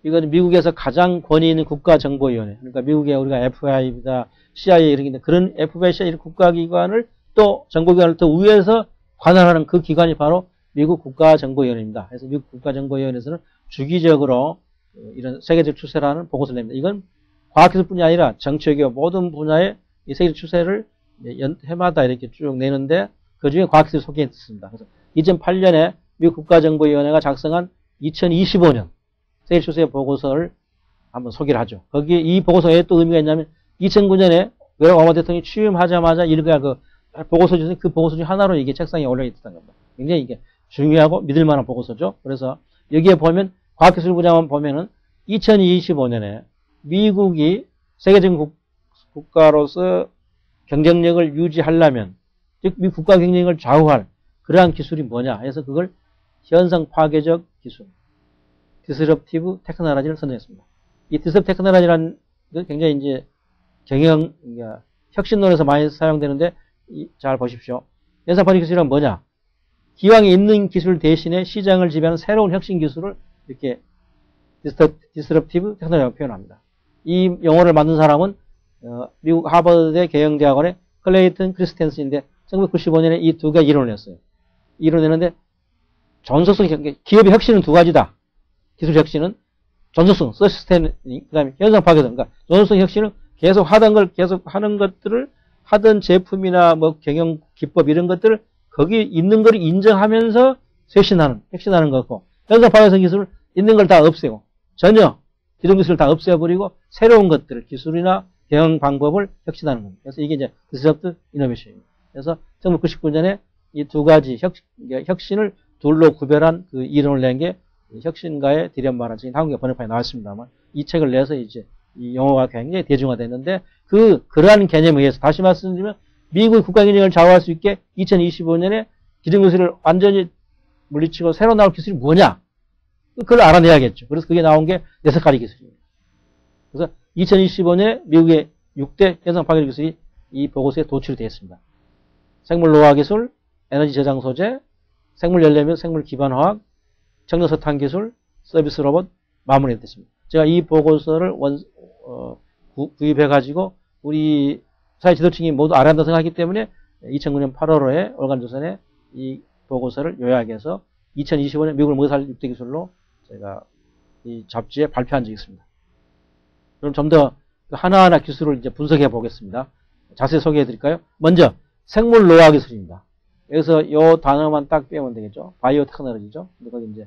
이건 미국에서 가장 권위 있는 국가정보위원회. 그러니까 미국에 우리가 FBI다, CIA 이런 게 있는데 그런 FBI, CIA 국가기관을 또 정보기관을 더 위에서 관할하는 그 기관이 바로 미국 국가정보위원회입니다. 그래서 미국 국가정보위원회에서는 주기적으로 이런 세계적 추세라는 보고서를 냅니다. 이건 과학기술뿐이 아니라 정치외교 모든 분야의 이 세계적 추세를 해마다 이렇게 쭉 내는데 그 중에 과학기술이 속해 있습니다. 그래서 2008년에 미국 국가정보위원회가 작성한 2025년 세계 추세 보고서를 한번 소개를 하죠. 거기에 이 보고서에 또 의미가 있냐면 2009년에 바락 오바마 대통령이 취임하자마자 일가 그 보고서 중에 그 보고서 중 하나로 이게 책상에 올려 있었던 겁니다. 굉장히 이게 중요하고 믿을 만한 보고서죠. 그래서 여기에 보면 과학기술 분야만 보면은 2025년에 미국이 세계적인 국가로서 경쟁력을 유지하려면 즉 미국 국가 경쟁력을 좌우할 그러한 기술이 뭐냐 해서 그걸 현상 파괴적 기술 디스럽티브 테크놀로지를 선정했습니다. 이 디스럽티브 테크놀로지라는 게 굉장히 이제 그러니까 혁신론에서 많이 사용되는데 잘 보십시오. 현상 파괴 기술은 뭐냐? 기왕에 있는 기술 대신에 시장을 지배하는 새로운 혁신 기술을 이렇게 디스럽티브 테크놀로지라고 표현합니다. 이 용어를 만든 사람은 미국 하버드대 경영대학원의 클레이튼 크리스텐스인데 1995년에 이 두 개 이론을 냈어요. 이뤄내는데 전속성, 기업의 혁신은 두 가지다. 기술 혁신은 전속성, 서스테이닝, 그 다음에 현상 파괴성. 그러니까 전속성 혁신은 계속 하던 걸 계속 하는 것들을 하던 제품이나 뭐 경영 기법 이런 것들을 거기 있는 걸 인정하면서 혁신하는 거고, 현상 파괴성 기술은 있는 걸 다 없애고, 전혀 기존 기술을 다 없애버리고 새로운 것들을 기술이나 경영 방법을 혁신하는 겁니다. 그래서 이게 이제 디스럽트 이노베이션입니다. 그래서 1999년에 이 두 가지 혁신을 둘로 구별한 그 이론을 낸 게 혁신가의 디lem마라는 책이 한국에 번역판에 나왔습니다만, 이 책을 내서 이제 이 용어가 굉장히 대중화됐는데, 그러한 개념에 의해서 다시 말씀드리면 미국의 국가 경쟁을 좌우할 수 있게 2025년에 기존 기술을 완전히 물리치고 새로 나올 기술이 뭐냐? 그걸 알아내야겠죠. 그래서 그게 나온 게 6가지 기술입니다. 그래서 2025년에 미국의 6대 현상 파괴 기술이 이 보고서에 도출이 되어 있습니다. 생물 노화 기술, 에너지 저장 소재, 생물 연료 및 생물 기반 화학, 청력 석탄 기술, 서비스 로봇 마무리됐습니다. 제가 이 보고서를 구입해가지고 우리 사회 지도층이 모두 알아야 한다고 생각하기 때문에 2009년 8월호에 월간조선에 이 보고서를 요약해서 2025년 미국을 먹여 살릴 6대 기술로 제가 이 잡지에 발표한 적이 있습니다. 그럼 좀 더 하나하나 기술을 이제 분석해 보겠습니다. 자세히 소개해 드릴까요? 먼저 생물 노화 기술입니다. 여기서 이 단어만 딱 빼면 되겠죠. 바이오 테크놀로지죠. 근데 거기 이제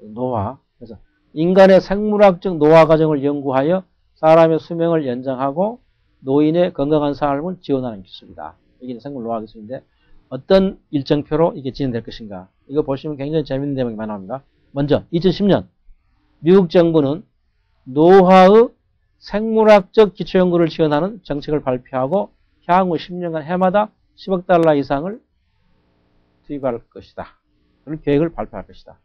노화. 그래서 인간의 생물학적 노화 과정을 연구하여 사람의 수명을 연장하고 노인의 건강한 삶을 지원하는 기술이다. 이게 생물 노화 기술인데 어떤 일정표로 이게 진행될 것인가. 이거 보시면 굉장히 재밌는 내용이 많이 나옵니다. 먼저 2010년 미국 정부는 노화의 생물학적 기초연구를 지원하는 정책을 발표하고 향후 10년간 해마다 10억 달러 이상을 투입할 것이다. 그런 계획을 발표할 것이다.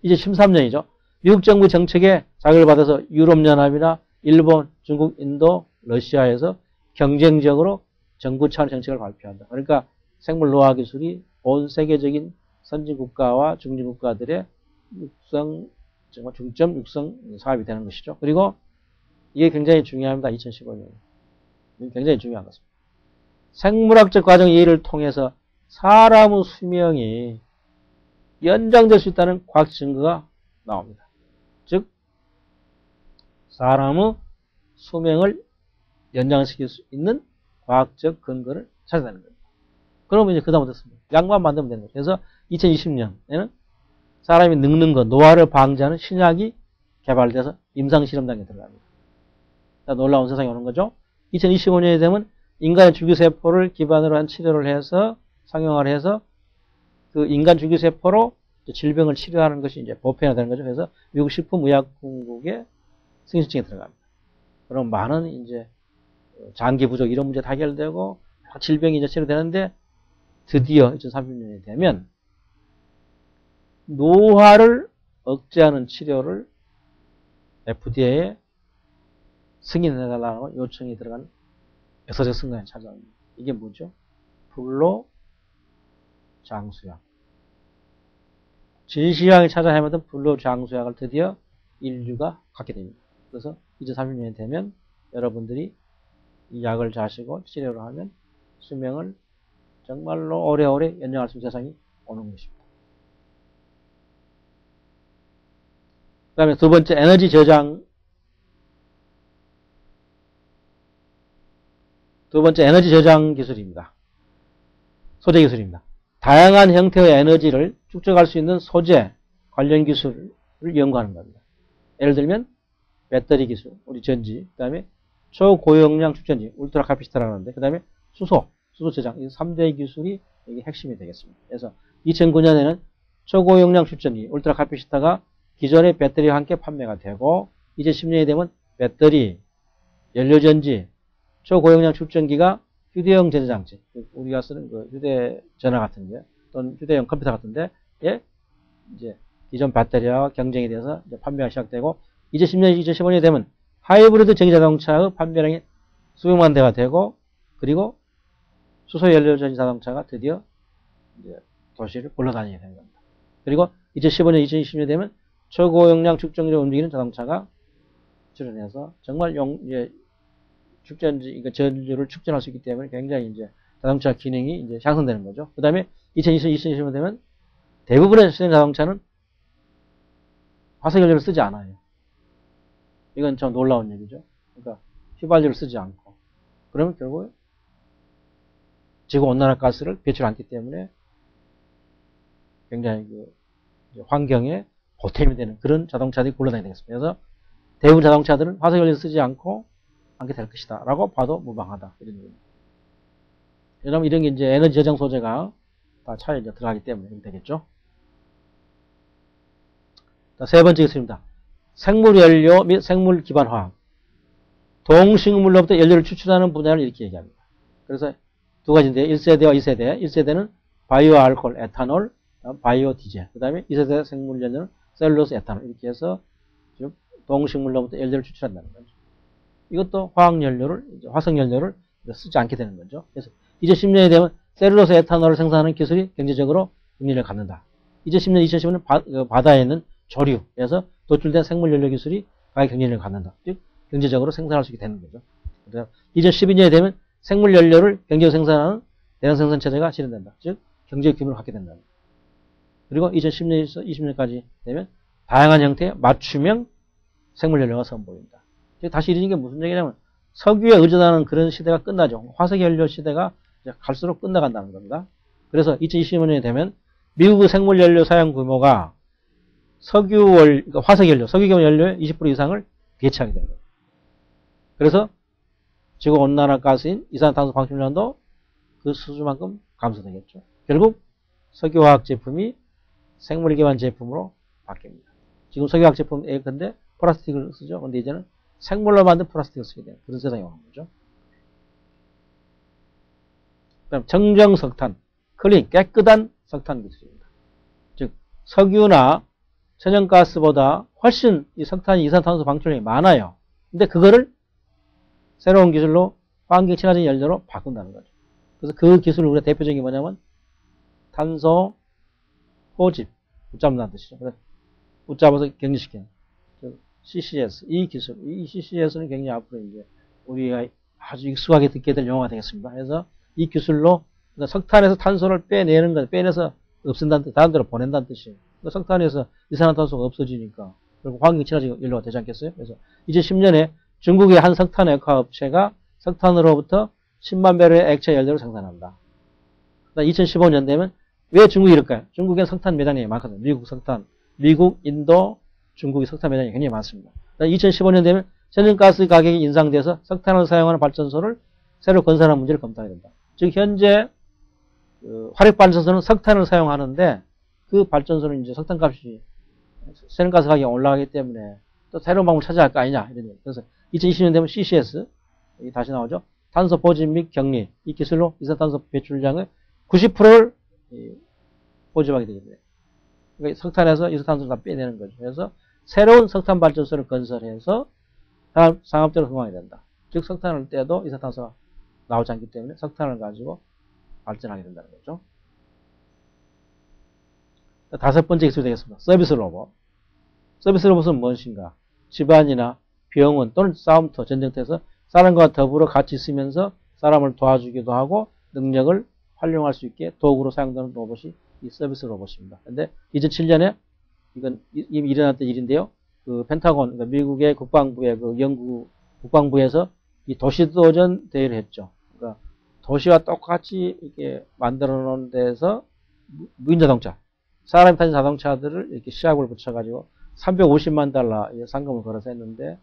이제 13년이죠. 미국 정부 정책에 자극을 받아서 유럽연합이나 일본, 중국, 인도, 러시아에서 경쟁적으로 정부 차원 정책을 발표한다. 그러니까 생물 노화 기술이 온 세계적인 선진국가와 중진국가들의 정말 중점 육성 사업이 되는 것이죠. 그리고 이게 굉장히 중요합니다. 2015년. 굉장히 중요한 것입니다. 생물학적 과정 이해를 통해서 사람의 수명이 연장될 수 있다는 과학 증거가 나옵니다. 즉, 사람의 수명을 연장시킬 수 있는 과학적 근거를 찾아내는 겁니다. 그러면 이제 그다음부터 약만 만들면 되는 거죠. 그래서 2020년에는 사람이 늙는 것, 노화를 방지하는 신약이 개발돼서 임상실험 단계에 들어갑니다. 놀라운 세상이 오는 거죠. 2025년이 되면 인간의 줄기세포를 기반으로 한 치료를 해서 상용화를 해서 그 인간 줄기세포로 질병을 치료하는 것이 이제 보편화 되는 거죠. 그래서 미국 식품의약국의 승인증에 들어갑니다. 그럼 많은 이제 장기 부족 이런 문제 다 해결되고 질병이 이제 치료되는데 드디어 2030년이 되면 노화를 억제하는 치료를 FDA에 승인해달라고 요청이 들어간 역사적 순간이 찾아옵니다. 이게 뭐죠? 불로 장수약. 진시황이 찾아 헤매던 불로 장수약을 드디어 인류가 갖게 됩니다. 그래서 2030년이 되면 여러분들이 이 약을 자시고 치료를 하면 수명을 정말로 오래오래 연장할 수 있는 세상이 오는 것입니다. 그 다음에 두 번째 에너지 저장. 두 번째 에너지 저장 기술입니다. 소재 기술입니다. 다양한 형태의 에너지를 축적할 수 있는 소재 관련 기술을 연구하는 겁니다. 예를 들면 배터리 기술, 우리 전지, 그 다음에 초고용량 축전지, 울트라 카피시타라고 하는데, 그 다음에 수소 저장, 이 3대 기술이 이게 핵심이 되겠습니다. 그래서 2009년에는 초고용량 축전지, 울트라 카피시타가 기존의 배터리와 함께 판매가 되고, 이제 10년이 되면 배터리, 연료전지, 초고용량 축전기가 휴대용 전자장치, 우리가 쓰는 그 휴대전화 같은 게, 또는 휴대용 컴퓨터 같은데, 예, 이제 기존 배터리와 경쟁이 돼서 이제 판매가 시작되고, 이제 10년, 2015년이 되면 하이브리드 전기자동차의 판매량이 수백만 대가 되고, 그리고 수소연료 전기자동차가 드디어 이제 도시를 굴러다니게 되는 겁니다. 그리고 2015년, 2020년 되면 초고용량 축전기로 움직이는 자동차가 출현해서 정말 축전지, 그러니까 전류를 축전할 수 있기 때문에 굉장히 이제 자동차 기능이 이제 향상되는 거죠. 그 다음에 2020년 되면 대부분의 신형 자동차는 화석연료를 쓰지 않아요. 이건 좀 놀라운 얘기죠. 그러니까 휘발유를 쓰지 않고. 그러면 결국 지구 온난화 가스를 배출 않기 때문에 굉장히 환경에 보탬이 되는 그런 자동차들이 굴러다니게 되겠습니다. 그래서 대부분 자동차들은 화석연료를 쓰지 않고 않게 될 것이다. 라고 봐도 무방하다. 이런 얘기입니다. 왜냐면 이런 게 이제 에너지 저장 소재가 다 차에 이제 들어가기 때문에 이렇게 되겠죠. 세 번째 있습니다. 생물연료 및 생물 기반 화학. 동식물로부터 연료를 추출하는 분야를 이렇게 얘기합니다. 그래서 두 가지인데 1세대와 2세대. 1세대는 바이오 알코올, 에탄올, 바이오 디젤. 그 다음에 2세대 생물연료는 셀룰로스, 에탄올. 이렇게 해서 즉 동식물로부터 연료를 추출한다는 거죠. 이것도 화학연료를, 화석연료를 쓰지 않게 되는 거죠. 그래서 2010년이 되면 셀룰로스, 에탄올을 생산하는 기술이 경제적으로 능력을 갖는다. 2010년, 2010년 바다에 있는 조류에서 도출된 생물연료 기술이 가격 경쟁력을 갖는다. 즉 경제적으로 생산할 수 있게 되는 거죠. 그래서 2012년이 되면 생물연료를 경제적으로 생산하는 대량 생산 체제가 실현된다. 즉 경제 규모를 갖게 된다. 그리고 2010년에서 20년까지 되면 다양한 형태의 맞춤형 생물연료가 선보인다. 즉 다시 이런 게 무슨 얘기냐면 석유에 의존하는 그런 시대가 끝나죠. 화석연료 시대가 이제 갈수록 끝나간다는 겁니다. 그래서 2020년이 되면 미국의 생물연료 사용 규모가 그러니까 화석연료, 석유기반 연료의 20% 이상을 대체하게 되는 거예요. 그래서 지구 온난화 가스인 이산화탄소 방출량도 그 수준만큼 감소되겠죠. 결국 석유화학 제품이 생물 기반 제품으로 바뀝니다. 지금 석유화학 제품 근데 플라스틱을 쓰죠. 근데 이제는 생물로 만든 플라스틱을 쓰게 돼요. 그런 세상이 오는 거죠. 그다음 정정 석탄, 클린, 깨끗한 석탄 기술입니다. 즉 석유나 천연가스보다 훨씬 이 석탄이 이산화탄소 방출량이 많아요. 근데 그거를 새로운 기술로 환경 친화적 연료로 바꾼다는 거죠. 그래서 그 기술을 우리가 대표적인 게 뭐냐면 탄소 포집, 붙잡는다는 뜻이죠. 그래서 붙잡아서 격리시키는 CCS, 이 기술, 이 CCS는 굉장히 앞으로 이제 우리가 아주 익숙하게 듣게 될 용어가 되겠습니다. 그래서 이 기술로 그러니까 석탄에서 탄소를 빼내는 것, 빼내서 없앤다는 뜻, 다른 데로 보낸다는 뜻이에요. 그러니까 석탄에서 이산화탄소가 없어지니까 결국 환경 친화적 연료가 되지 않겠어요? 그래서 2010년에 중국의 한 석탄 액화업체가 석탄으로부터 10만 배럴의 액체 연료를 생산한다. 2015년 되면 왜 중국이 이럴까요? 중국엔 석탄 매장량이 많거든요. 미국 석탄, 미국, 인도, 중국의 석탄 매장량이 굉장히 많습니다. 2015년 되면 천연가스 가격이 인상돼서 석탄을 사용하는 발전소를 새로 건설하는 문제를 검토해야 된다. 즉 현재 화력발전소는 석탄을 사용하는데 그 발전소는 이제 석탄값이 천연가스 가격이 올라가기 때문에 또 새로운 방법을 찾아야 할 거 아니냐 이런 얘기. 그래서 2020년 되면 CCS 여기 다시 나오죠. 탄소 포집 및 격리 이 기술로 이산탄소 배출량의 90%를 포집하게 되겠네요. 그러니까 석탄에서 이산탄소를 다 빼내는 거죠. 그래서 새로운 석탄 발전소를 건설해서 상업적으로 성공하게 된다. 즉 석탄을 떼도 이산탄소가 나오지 않기 때문에 석탄을 가지고 발전하게 된다는 거죠. 다섯 번째 기술이 되겠습니다. 서비스 로봇. 서비스 로봇은 무엇인가? 집안이나 병원 또는 싸움터, 전쟁터에서 사람과 더불어 같이 있으면서 사람을 도와주기도 하고 능력을 활용할 수 있게 도구로 사용되는 로봇이 이 서비스 로봇입니다. 근데 2007년에 이건 이미 일어났던 일인데요. 그 펜타곤, 그러니까 미국의 국방부의 그 연구 국방부에서 이 도시도전 대회를 했죠. 그러니까 도시와 똑같이 이렇게 만들어 놓은 데서 무인자동차, 사람이 타는 자동차들을 이렇게 시약을 붙여가지고 350만 달러 상금을 걸어서 했는데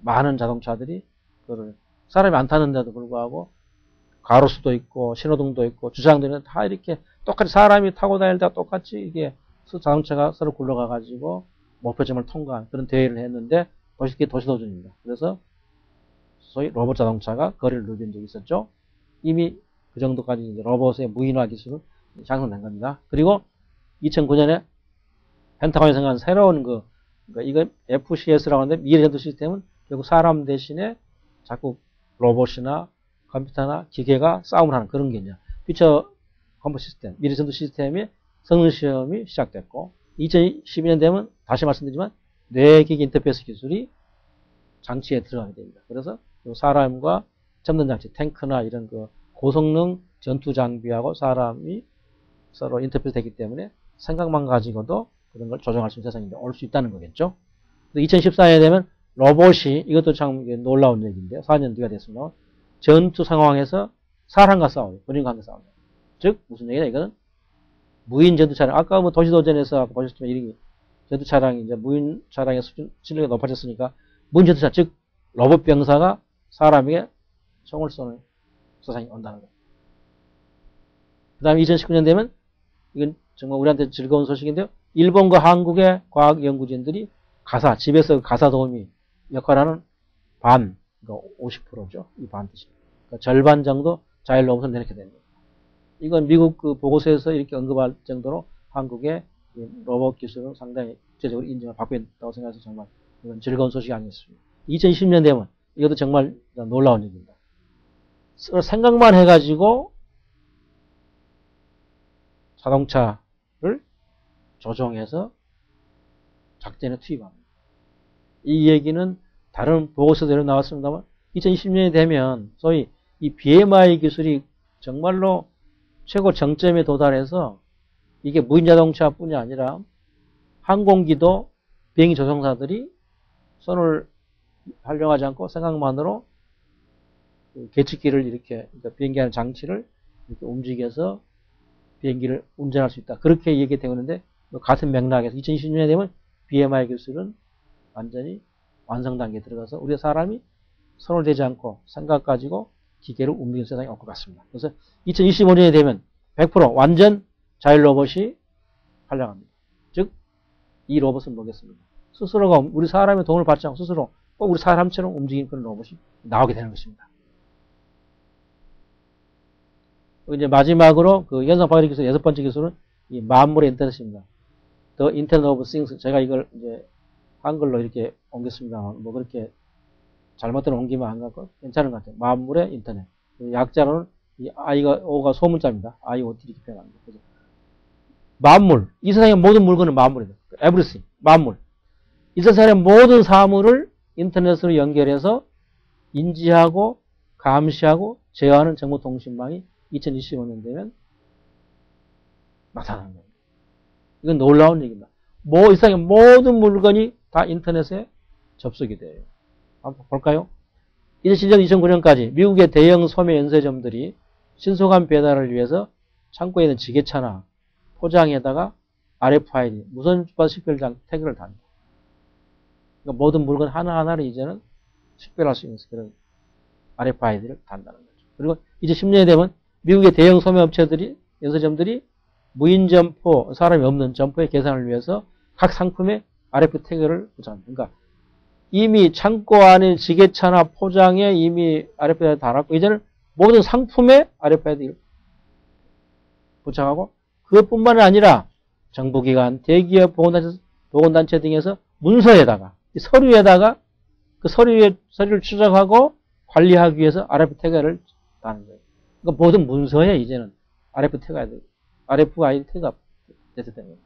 많은 자동차들이 그걸 사람이 안 타는데도 불구하고 가로수도 있고 신호등도 있고 주차장도 있는데 다 이렇게 똑같이 사람이 타고 다닐 때와 똑같이 이게 자동차가 서로 굴러가가지고 목표점을 통과한 그런 대회를 했는데 그게 도시도전입니다. 그래서 소위 로봇 자동차가 거리를 누빈 적이 있었죠. 이미 그 정도까지 이제 로봇의 무인화 기술은 향상된 겁니다. 그리고 2009년에 펜타곤이 생각한 새로운 그러니까 이거 FCS라고 하는데 미래 전투 시스템은 결국 사람 대신에 자꾸 로봇이나 컴퓨터나 기계가 싸움을 하는 그런 게 이제 퓨처 컴퓨터 시스템, 미래 전투 시스템의 성능 시험이 시작됐고 2012년 되면 다시 말씀드리지만 뇌기기 인터페이스 기술이 장치에 들어가게 됩니다. 그래서 사람과 첨단 장치, 탱크나 이런 그 고성능 전투 장비하고 사람이 서로 인터페이스 되기 때문에 생각만 가지고도 그런 걸 조정할 수 있는 세상이 올 수 있다는 거겠죠. 2014년에 되면 로봇이, 이것도 참 놀라운 얘기인데요. 4년 뒤가 됐으면 전투 상황에서 사람과 싸워요. 군인과 함께 싸워요. 즉 무슨 얘기냐, 이거는 무인 전투 차량. 아까 뭐 도시도전에서 보셨지만 이렇게 전투 차량이 이제 무인 차량의 수준 실력이 높아졌으니까 무인 전투차, 즉 로봇 병사가 사람에게 총을 쏘는 세상이 온다는 거예요. 그 다음에 2019년 되면 이건 정말 우리한테 즐거운 소식인데요. 일본과 한국의 과학 연구진들이 가사, 집에서 가사 도우미 역할하는 반, 그러니까 50%죠. 이 반 뜻이. 그러니까 절반 정도 자율 로봇을 내놓게 됩니다. 이건 미국 그 보고서에서 이렇게 언급할 정도로 한국의 로봇 기술은 상당히 국제적으로 인정을 받고 있다고 생각해서 정말 이건 즐거운 소식이 아니었습니다. 2020년 되면 이것도 정말 놀라운 얘기입니다. 생각만 해가지고 자동차를 조종해서 작전에 투입합니다. 이 얘기는 다른 보고서대로 나왔습니다만 2020년이 되면 소위 이 BMI 기술이 정말로 최고 정점에 도달해서 이게 무인 자동차뿐이 아니라 항공기도 비행기 조종사들이 손을 활용하지 않고 생각만으로 계측기를 이렇게, 그러니까 비행기 하는 장치를 이렇게 움직여서 비행기를 운전할 수 있다. 그렇게 얘기되고 있는데 같은 맥락에서 2020년에 되면 BMI 기술은 완전히 완성 단계에 들어가서 우리 사람이 손을 대지 않고 생각 가지고 기계를 움직이는 세상이 올 것 같습니다. 그래서 2025년에 되면 100% 완전 자율 로봇이 활용합니다. 즉, 이 로봇은 뭐겠습니까? 스스로가 우리 사람의 도움을 받지 않고 스스로 꼭 우리 사람처럼 움직이는 그런 로봇이 나오게 되는 것입니다. 이제 마지막으로 그 연상 파괴 기술 6번째 기술은 이 만물의 인터넷입니다. The Internet of Things. 제가 이걸 이제 한글로 이렇게 옮겼습니다만 뭐 그렇게 잘못된 옮기면 안 갖고 괜찮은 것 같아요. 만물의 인터넷. 약자로는 이 O가 소문자입니다. IoT 이렇게 표현합니다. 그래서 만물. 이 세상의 모든 물건은 만물이다. Everything. 만물. 이 세상의 모든 사물을 인터넷으로 연결해서 인지하고 감시하고 제어하는 정보통신망이 2025년 되면 나타나는 겁니다. 이건 놀라운 얘기입니다. 이 세상의 모든 물건이 다 인터넷에 접속이 돼요. 한번 볼까요? 2007년, 2009년까지 미국의 대형 소매 연쇄점들이 신속한 배달을 위해서 창고에 있는 지게차나 포장에다가 RFID, 무선 주파 식별장 태그를 답니다. 그러니까 모든 물건 하나하나를 이제는 식별할 수 있는 그런 RFID를 단다는 거죠. 그리고 이제 10년이 되면 미국의 대형 소매업체들이, 연쇄점들이 무인 점포, 사람이 없는 점포의 계산을 위해서 각 상품에 RFID 태그를 붙여합니다. 그러니까 이미 창고 안에 지게차나 포장에 이미 RFID를 달았고, 이제는 모든 상품에 RFID를 부착하고, 그것뿐만 아니라 정부기관, 대기업, 보건단체 등에서 문서에다가, 서류에다가 그 서류를 추적하고 관리하기 위해서 RFID 태그를 다는 거예요. 그러니까 모든 문서에 이제는 RFID 태그가 됐다는 거예요.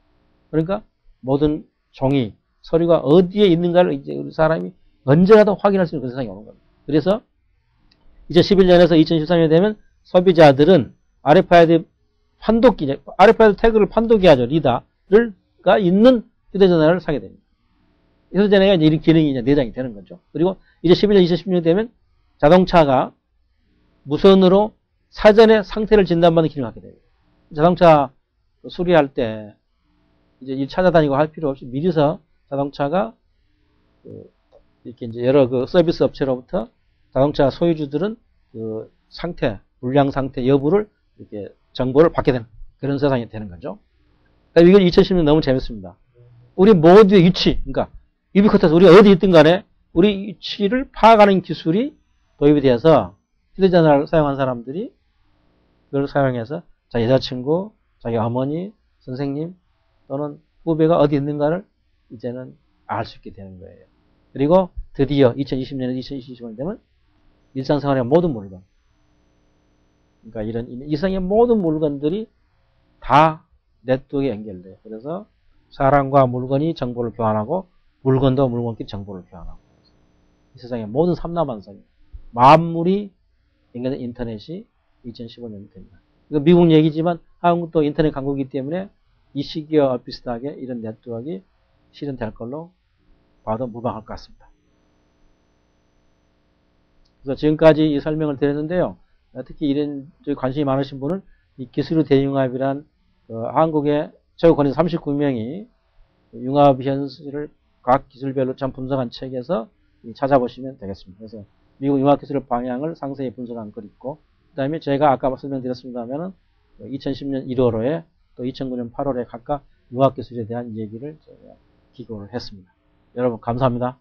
그러니까 모든 종이, 서류가 어디에 있는가를 이제 우리 사람이 언제라도 확인할 수 있는 그런 세상이 오는 겁니다. 그래서 2011년에서 2013년 되면 소비자들은 RFID 판독기, RFID 태그를 판독해야죠. 리더가 있는 휴대전화를 사게 됩니다. 휴대전화가 이제 이런 기능이 이제 내장이 되는 거죠. 그리고 이제 11년, 2016년 되면 자동차가 무선으로 사전에 상태를 진단받는 기능을 하게 됩니다. 자동차 수리할 때 이제 일 찾아다니고 할 필요 없이 미리서 자동차가 이렇게 이제 여러 그 서비스 업체로부터 자동차 소유주들은 그 상태, 불량 상태 여부를 이렇게 정보를 받게 되는 그런 세상이 되는 거죠. 그러니까 이건 2010년 너무 재밌습니다. 우리 모두의 위치, 그러니까 유비쿼터스 우리가 어디 있든 간에 우리 위치를 파악하는 기술이 도입이 되어서 휴대전화를 사용한 사람들이 그걸 사용해서 자기 여자친구, 자기 어머니, 선생님 또는 후배가 어디 있는가를 이제는 알 수 있게 되는 거예요. 그리고 드디어 2020년에서 2025년 되면 일상생활의 모든 물건, 그러니까 이런 이상의 모든 물건들이 다 네트워크에 연결돼요. 그래서 사람과 물건이 정보를 교환하고 물건도 물건끼리 정보를 교환하고 이 세상의 모든 삼라만상이 만물이 연결된 인터넷이 2015년이 됩니다. 이거 미국 얘기지만 한국도 인터넷 강국이기 때문에 이 시기와 비슷하게 이런 네트워크가 실현될 걸로 봐도 무방할 것 같습니다. 그래서 지금까지 이 설명을 드렸는데요. 특히 이런 관심이 많으신 분은 이 기술의 대융합이란 한국의 최고 권위자 39명이 융합 현실을 각 기술별로 참 분석한 책에서 찾아보시면 되겠습니다. 그래서 미국 융합기술의 방향을 상세히 분석한 글 있고, 그 다음에 제가 아까 설명드렸습니다만은 2010년 1월호에 또 2009년 8월에 각각 융합기술에 대한 얘기를 제가 기고를 했습니다. 여러분 감사합니다.